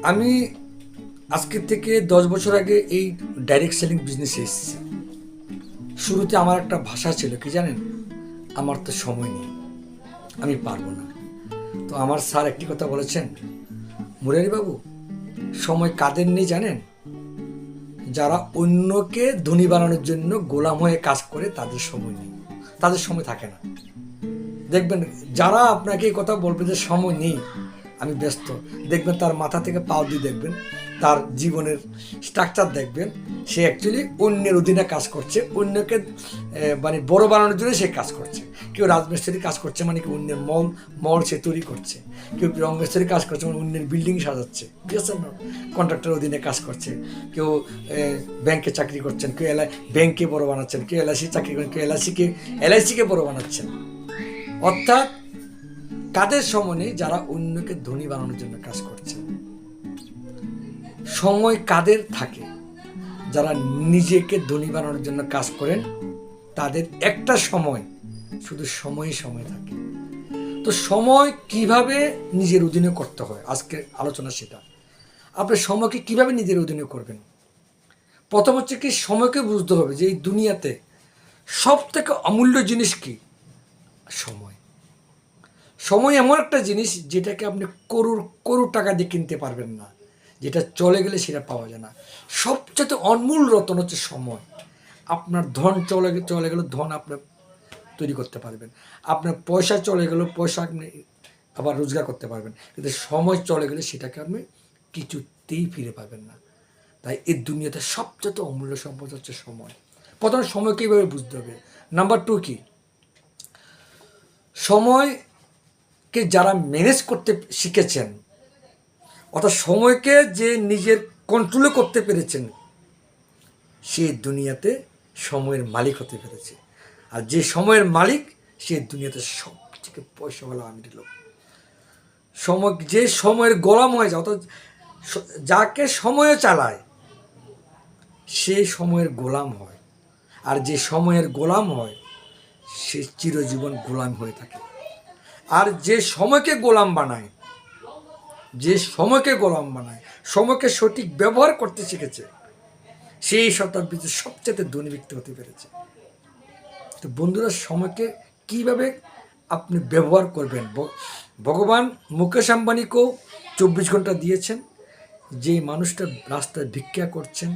আমি আজকের থেকে 10 বছর আগে এই ডাইরেক্ট সেলিং বিজনেসে এসেছি। শুরুতে আমার একটা ভাষা ছিল কি জানেন, আমার তো সময় নেই, আমি পারবো না। তো আমার স্যার একটি কথা বলেছেন, মুরারি বাবু, সময় কাদের নেই জানেন? যারা অন্যকে ধনী বানানোর জন্য গোলাম হয়ে কাজ করে তাদের সময় নেই, তাদের সময় থাকে না। দেখবেন যারা আপনাকে এই কথা বলবে যে সময় নেই, আমি ব্যস্ত, দেখবেন তার মাথা থেকে পাও দিয়ে দেখবেন, তার জীবনের স্ট্রাকচার দেখবেন, সে অ্যাকচুয়ালি অন্যের অধীনে কাজ করছে, অন্যকে মানে বড় বানানোর জন্য সে কাজ করছে। কেউ রাজমিস্ত্রি কাজ করছে মানে কি অন্যের মল সে তৈরি করছে, কেউ রং মিস্ত্রি কাজ করছে মানে অন্যের বিল্ডিং সাজাচ্ছে, ঠিক আছে না? কন্ট্রাক্টরের অধীনে কাজ করছে, কেউ ব্যাংকে চাকরি করছেন, কেউ ব্যাংকে বড় বানাচ্ছেন, কেউ এলআইসি চাকরি করেন, কেউ এলআইসিকে বড় বানাচ্ছেন। অর্থাৎ কাদের সময় নেই? যারা অন্যকে ধনী বানানোর জন্য কাজ করছে। সময় কাদের থাকে? যারা নিজেকে ধনী বানানোর জন্য কাজ করেন, তাদের একটা সময়, শুধু সময়ই সময় থাকে। তো সময় কিভাবে নিজের অধীনে করতে হয়, আজকের আলোচনা সেটা। আপনি সময়কে কিভাবে নিজের অধীনে করবেন? প্রথম হচ্ছে কি, সময়কে বুঝতে হবে যে এই দুনিয়াতে সব থেকে অমূল্য জিনিস কি? সময়। সময় এমন একটা জিনিস যেটাকে আপনি করুর করুর টাকা দিয়ে কিনতে পারবেন না, যেটা চলে গেলে সেটা পাওয়া যায় না। সবচেয়ে অনমূল রতন হচ্ছে সময়। আপনার ধন চলে গেল ধন আপনার তৈরি করতে পারবেন, আপনার পয়সা চলে গেল পয়সা আপনি আবার রোজগার করতে পারবেন, কিন্তু সময় চলে গেলে সেটাকে আপনি কিছুতেই ফিরে পাবেন না। তাই এই দুনিয়াতে সবচেয়ে অমূল্য সম্পদ হচ্ছে সময়। প্রথমে সময়কে এইভাবে বুঝতে হবে। নাম্বার 2 কি, সময়কে যারা ম্যানেজ করতে শিখেছেন, অর্থাৎ সময়কে যে নিজের কন্ট্রোলে করতে পেরেছেন, সে দুনিয়াতে সময়ের মালিক হতে পেরেছে। আর যে সময়ের মালিক, সে দুনিয়াতে সব থেকে পয়সাওয়ালা আমির লোক। সময় যে সময়ের গোলাম হয়ে যায়, অর্থাৎ যাকে সময় চালায় সে সময়ের গোলাম হয়, আর যে সময়ের গোলাম হয় সে চিরজীবন গোলাম হয়ে থাকে। আর যে সময়কে গোলাম বানায়, যে সময়কে গোলাম বানায়, সময়কে সঠিক ব্যবহার করতে শিখেছে, সেই শতাব্দীতে সবচেয়ে ধনী ব্যক্তি হতে পেরেছে। তো বন্ধুরা, সময়কে কিভাবে আপনি ব্যবহার করবেন? ভগবান মুকেশ আম্বানিকেও 24 ঘন্টা দিয়েছেন। যে মানুষটা রাস্তায় ভিক্ষা করছেন,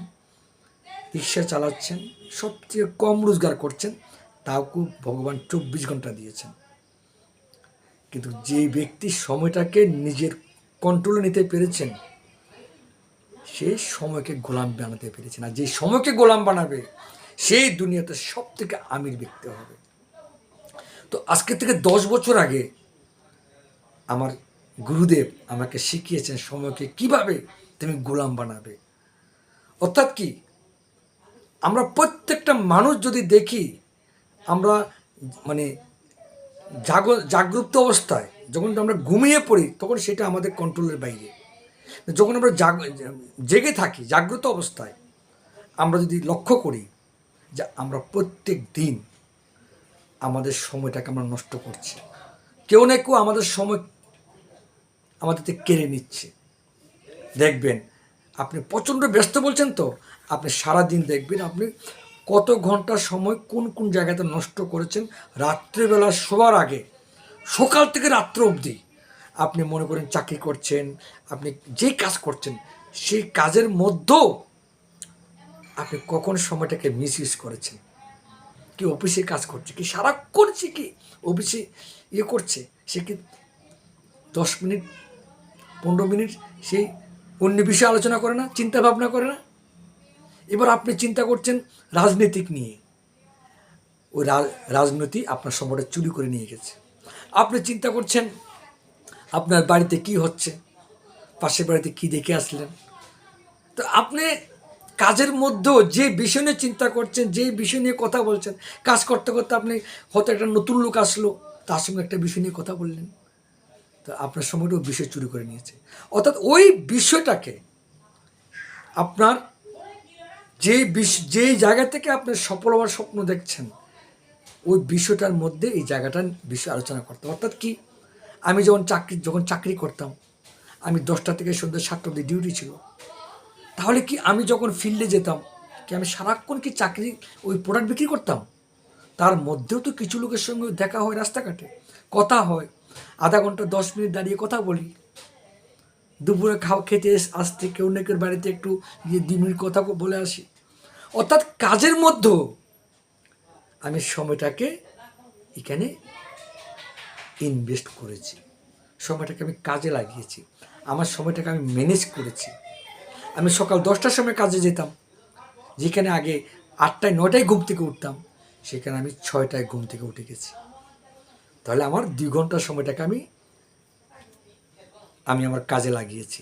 রিক্সা চালাচ্ছেন, সবচেয়ে কম রোজগার করছেন, তাকে ভগবান 24 ঘন্টা দিয়েছেন। কিন্তু যে ব্যক্তি সময়টাকে নিজের কন্ট্রোলে নিতে পেরেছেন, সেই সময়কে গোলাম বানাতে পেরেছেন। আর যে সময়কে গোলাম বানাবে, সেই দুনিয়াতে সব থেকে আমির ব্যক্তি হবে। তো আজকে থেকে 10 বছর আগে আমার গুরুদেব আমাকে শিখিয়েছেন সময়কে কিভাবে তুমি গোলাম বানাবে। অর্থাৎ কি, আমরা প্রত্যেকটা মানুষ যদি দেখি, আমরা মানে জাগ্রত অবস্থায় যখন আমরা ঘুমিয়ে পড়ি, তখন সেটা আমাদের কন্ট্রোলের বাইরে। যখন আমরা জেগে থাকি জাগ্রত অবস্থায়, আমরা যদি লক্ষ্য করি যে আমরা প্রত্যেক দিন আমাদের সময়টাকে আমরা নষ্ট করছি, কেউ না কেউ আমাদের সময় আমাদের থেকে কেড়ে নিচ্ছে। দেখবেন আপনি প্রচণ্ড ব্যস্ত বলছেন, তো আপনি সারাদিন দেখবেন আপনি কত ঘন্টা সময় কোন কোন জায়গাতে নষ্ট করেছেন। রাত্রিবেলা শোয়ার আগে, সকাল থেকে রাত্র অবধি আপনি মনে করেন চাকরি করছেন, আপনি যে কাজ করছেন, সেই কাজের মধ্যেও আপনি কখন সময়টাকে মিস ইউজ করেছেন। কি অফিসে কাজ করছে, কি সারাক্ষণ সে কি অফিসে করছে, সে কি 10 মিনিট 15 মিনিট সেই অন্য বিষয়ে আলোচনা করে না, চিন্তা ভাবনা করে না? এবার আপনি চিন্তা করছেন রাজনীতিক নিয়ে, ওই রাজনীতি আপনার সময়টা চুরি করে নিয়ে গেছে। আপনি চিন্তা করছেন আপনার বাড়িতে কি হচ্ছে, পাশের বাড়িতে কি দেখে আসলেন। তো আপনি কাজের মধ্যেও যে বিষয় নিয়ে চিন্তা করছেন, যে বিষয় নিয়ে কথা বলছেন, কাজ করতে করতে আপনি হয়তো একটা নতুন লোক আসলো, তার সঙ্গে একটা বিষয় নিয়ে কথা বললেন, তো আপনার সময়টা ওই বিষয় চুরি করে নিয়েছে। অর্থাৎ ওই বিষয়টাকে আপনার যে জায়গা থেকে আপনার সফল হওয়ার স্বপ্ন দেখছেন, ওই বিষয়টার মধ্যে এই জায়গাটার বিষয়ে আলোচনা করতাম। অর্থাৎ কি, আমি যখন চাকরি করতাম, আমি 10টা থেকে সন্ধ্যা 7টা অবধি ডিউটি ছিল। তাহলে কি আমি যখন ফিল্ডে যেতাম কি আমি সারাক্ষণ কি চাকরি ওই প্রোডাক্ট বিক্রি করতাম? তার মধ্যেও তো কিছু লোকের সঙ্গে দেখা হয়, রাস্তাঘাটে কথা হয়, আধা ঘন্টা 10 মিনিট দাঁড়িয়ে কথা বলি, দুপুরে খেতে আসতে কেউ না কেউ বাড়িতে একটু গিয়ে 2 মিনিট কথা বলে আসি। অর্থাৎ কাজের মধ্যেও আমি সময়টাকে এখানে ইনভেস্ট করেছি, সময়টাকে আমি কাজে লাগিয়েছি, আমার সময়টাকে আমি ম্যানেজ করেছি। আমি সকাল 10টার সময় কাজে যেতাম, যেখানে আগে 8টায় 9টায় ঘুম থেকে উঠতাম, সেখানে আমি 6টায় ঘুম থেকে উঠে গেছি। তাহলে আমার 2 ঘন্টার সময়টাকে আমি আমার কাজে লাগিয়েছি।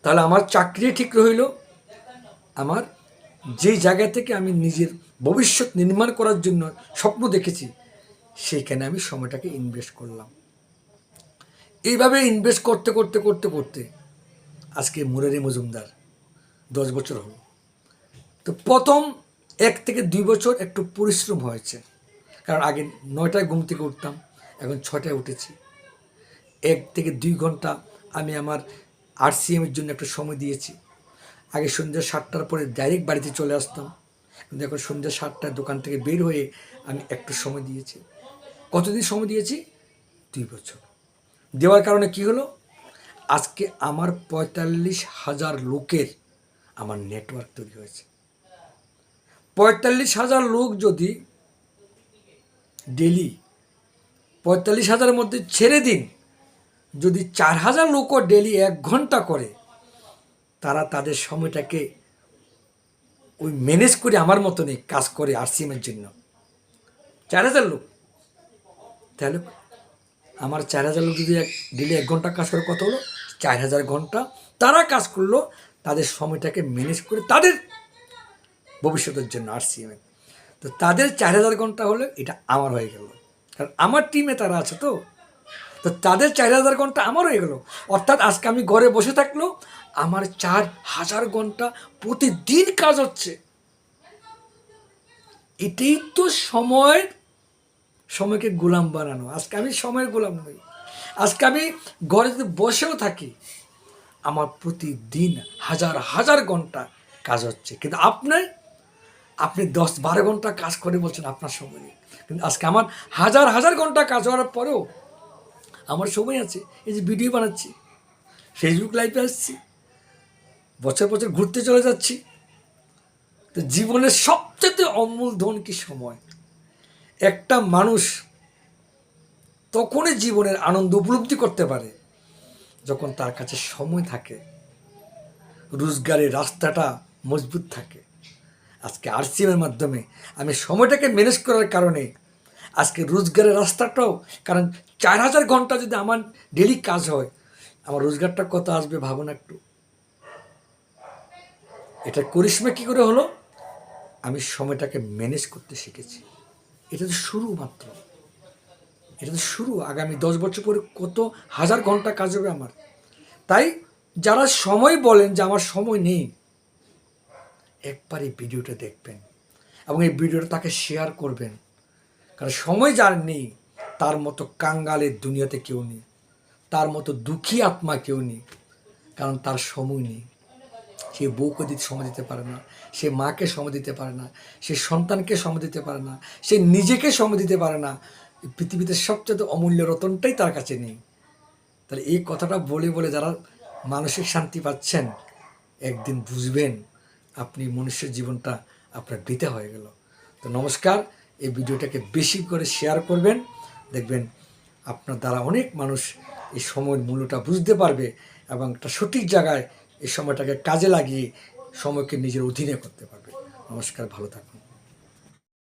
তাহলে আমার চাকরি ঠিক রইল, আমার যেই জায়গা থেকে আমি নিজের ভবিষ্যৎ নির্মাণ করার জন্য স্বপ্ন দেখেছি সেইখানে আমি সময়টাকে ইনভেস্ট করলাম। এইভাবে ইনভেস্ট করতে করতে করতে করতে আজকে মুরারি মজুমদার 10 বছর হলো। তো প্রথম 1 থেকে 2 বছর একটু পরিশ্রম হয়েছে, কারণ আগে 9টায় ঘুম থেকে উঠতাম, এখন 6টায় উঠেছি। 1 থেকে 2 ঘন্টা আমি আমার RCM-এর জন্য একটু সময় দিয়েছি। আগে সন্ধ্যা 7টার পরে ডাইরেক্ট বাড়িতে চলে আসতাম, কিন্তু এখন সন্ধ্যা 7টায় দোকান থেকে বের হয়ে আমি একটু সময় দিয়েছি। কতদিন সময় দিয়েছি? 2 বছর। দেওয়ার কারণে কি হলো? আজকে আমার 45,000 লোকের আমার নেটওয়ার্ক তৈরি হয়েছে। 45,000 লোক যদি ডেলি 45,000-এর মধ্যে ছেড়ে দিন, যদি 4,000 লোকও ডেলি 1 ঘন্টা করে, তারা তাদের সময়টাকে ওই ম্যানেজ করে আমার মতনই কাজ করে RCM-এর জন্য। 4,000 লোক, তাহলে আমার 4,000 লোক যদি ডেলি 1 ঘন্টা কাজ করে, কত হলো? 4,000 ঘন্টা তারা কাজ করলো তাদের সময়টাকে ম্যানেজ করে তাদের ভবিষ্যতের জন্য RCM-এ। তো তাদের 4,000 ঘন্টা হলে এটা আমার হয়ে গেল, কারণ আমার টিমে তারা আছে। তো তাদের 4,000 ঘন্টা আমার হয়ে গেল। অর্থাৎ আজকে আমি ঘরে বসে থাকলেও আমার 4,000 ঘন্টা প্রতিদিন কাজ হচ্ছে। এটাই তো সময়কে গোলাম বানানো। আজকে আমি সময়ের গোলাম নই। আজকে আমি ঘরে যদি বসেও থাকি, আমার প্রতিদিন হাজার হাজার ঘন্টা কাজ হচ্ছে, কিন্তু আপনি 10-12 ঘন্টা কাজ করে বলছেন আপনার সময় নেই। কিন্তু আজকে আমার হাজার হাজার ঘন্টা কাজ হওয়ার পরেও আমার সময় আছে। এই যে ভিডিও বানাচ্ছি, ফেসবুক লাইভে আসছি, বছর বছর ঘুরতে চলে যাচ্ছি। তো জীবনের সবচেয়ে অমূল্য ধন কি? সময়। একটা মানুষ তখনই জীবনের আনন্দ উপলব্ধি করতে পারে যখন তার কাছে সময় থাকে, রোজগারের রাস্তাটা মজবুত থাকে। আজকে RCM-এর মাধ্যমে আমি সময়টাকে ম্যানেজ করার কারণে আজকে রোজগারের রাস্তাটাও, কারণ 4,000 ঘন্টা যদি আমার ডেলি কাজ হয়, আমার রোজগারটা কত আসবে ভাবুন একটু। এটা করিশ্মা কী করে হলো? আমি সময়টাকে ম্যানেজ করতে শিখেছি। এটা তো শুরু মাত্র, এটা তো শুরু। আগামী 10 বছর পরে কত হাজার ঘন্টা কাজ হবে আমার। তাই যারা সময় বলেন যে আমার সময় নেই, একবার এই ভিডিওটা দেখবেন এবং এই ভিডিওটা তাকে শেয়ার করবেন। কারণ সময় যার নেই, তার মতো কাঙ্গালের দুনিয়াতে কেউ নেই, তার মতো দুঃখী আত্মা কেউ নেই। কারণ তার সময় নেই। সে বউকে সময় দিতে পারে না, সে মাকে সময় দিতে পারে না, সে সন্তানকে সময় দিতে পারে না, সে নিজেকে সময় দিতে পারে না। পৃথিবীতে সবচেয়ে অমূল্য রতনটাই তার কাছে নেই। তাহলে এই কথাটা বলে বলে যারা মানসিক শান্তি পাচ্ছেন, একদিন বুঝবেন আপনি মনুষ্যের জীবনটা আপনার বৃথা হয়ে গেল। তো নমস্কার, এই ভিডিওটাকে বেশি করে শেয়ার করবেন, দেখবেন আপনার দ্বারা অনেক মানুষ এই সময়ের মূল্যটা বুঝতে পারবে এবং একটা সঠিক জায়গায় এই সময়টাকে কাজে লাগিয়ে সময়কে নিজের অধীনে করতে পারবে। নমস্কার, ভালো থাকুন।